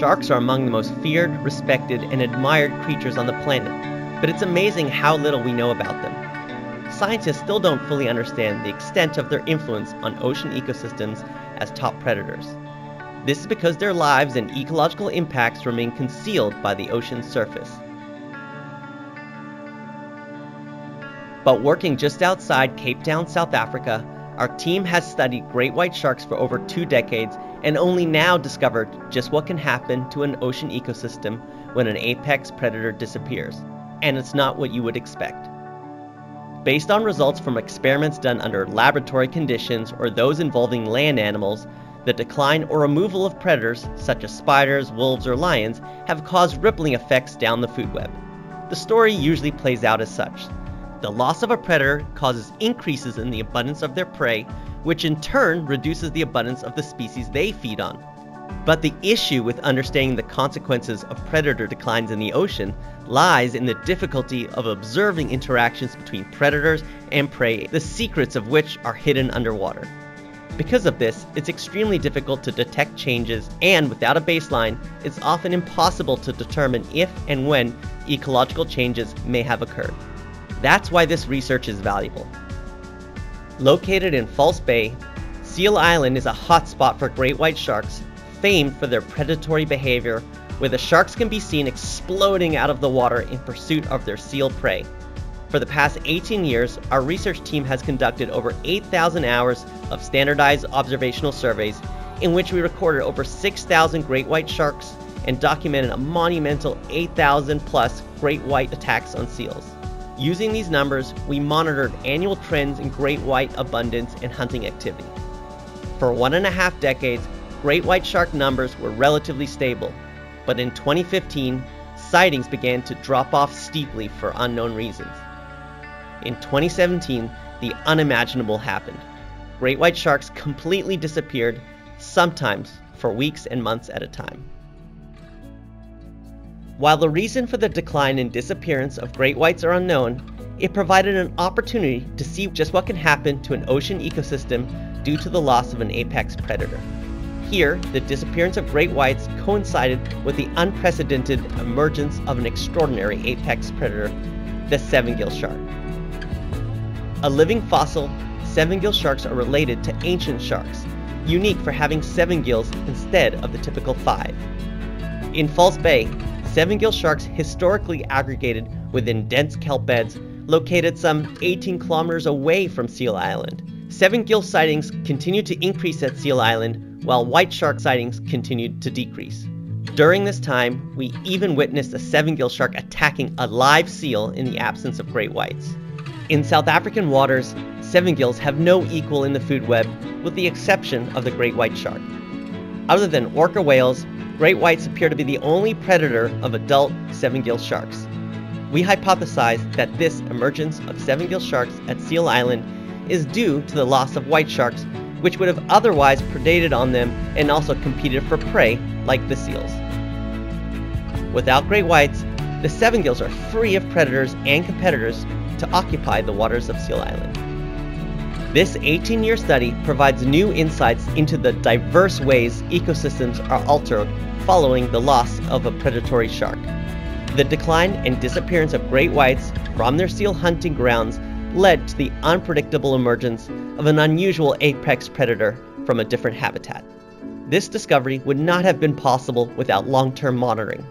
Sharks are among the most feared, respected, and admired creatures on the planet, but it's amazing how little we know about them. Scientists still don't fully understand the extent of their influence on ocean ecosystems as top predators. This is because their lives and ecological impacts remain concealed by the ocean's surface. But working just outside Cape Town, South Africa, our team has studied great white sharks for over 2 decades and only now discovered just what can happen to an ocean ecosystem when an apex predator disappears. And it's not what you would expect. Based on results from experiments done under laboratory conditions or those involving land animals, the decline or removal of predators such as spiders, wolves, or lions have caused rippling effects down the food web. The story usually plays out as such. The loss of a predator causes increases in the abundance of their prey, which in turn reduces the abundance of the species they feed on. But the issue with understanding the consequences of predator declines in the ocean lies in the difficulty of observing interactions between predators and prey, the secrets of which are hidden underwater. Because of this, it's extremely difficult to detect changes, and without a baseline, it's often impossible to determine if and when ecological changes may have occurred. That's why this research is valuable. Located in False Bay, Seal Island is a hotspot for great white sharks, famed for their predatory behavior, where the sharks can be seen exploding out of the water in pursuit of their seal prey. For the past 18 years, our research team has conducted over 8,000 hours of standardized observational surveys in which we recorded over 6,000 great white sharks and documented a monumental 8,000 plus great white attacks on seals. Using these numbers, we monitored annual trends in great white abundance and hunting activity. For 1.5 decades, great white shark numbers were relatively stable, but in 2015, sightings began to drop off steeply for unknown reasons. In 2017, the unimaginable happened. Great white sharks completely disappeared, sometimes for weeks and months at a time. While the reason for the decline and disappearance of great whites are unknown, it provided an opportunity to see just what can happen to an ocean ecosystem due to the loss of an apex predator. Here, the disappearance of great whites coincided with the unprecedented emergence of an extraordinary apex predator, the sevengill shark. A living fossil, sevengill sharks are related to ancient sharks, unique for having 7 gills instead of the typical 5. In False Bay, sevengill sharks historically aggregated within dense kelp beds located some 18 kilometers away from Seal Island. Sevengill sightings continued to increase at Seal Island, while white shark sightings continued to decrease. During this time, we even witnessed a sevengill shark attacking a live seal in the absence of great whites. In South African waters, sevengills have no equal in the food web, with the exception of the great white shark. Other than orca whales, great whites appear to be the only predator of adult sevengill sharks. We hypothesize that this emergence of sevengill sharks at Seal Island is due to the loss of white sharks, which would have otherwise predated on them and also competed for prey like the seals. Without great whites, the sevengills are free of predators and competitors to occupy the waters of Seal Island. This 18-year study provides new insights into the diverse ways ecosystems are altered following the loss of a predatory shark. The decline and disappearance of great whites from their seal hunting grounds led to the unpredictable emergence of an unusual apex predator from a different habitat. This discovery would not have been possible without long-term monitoring.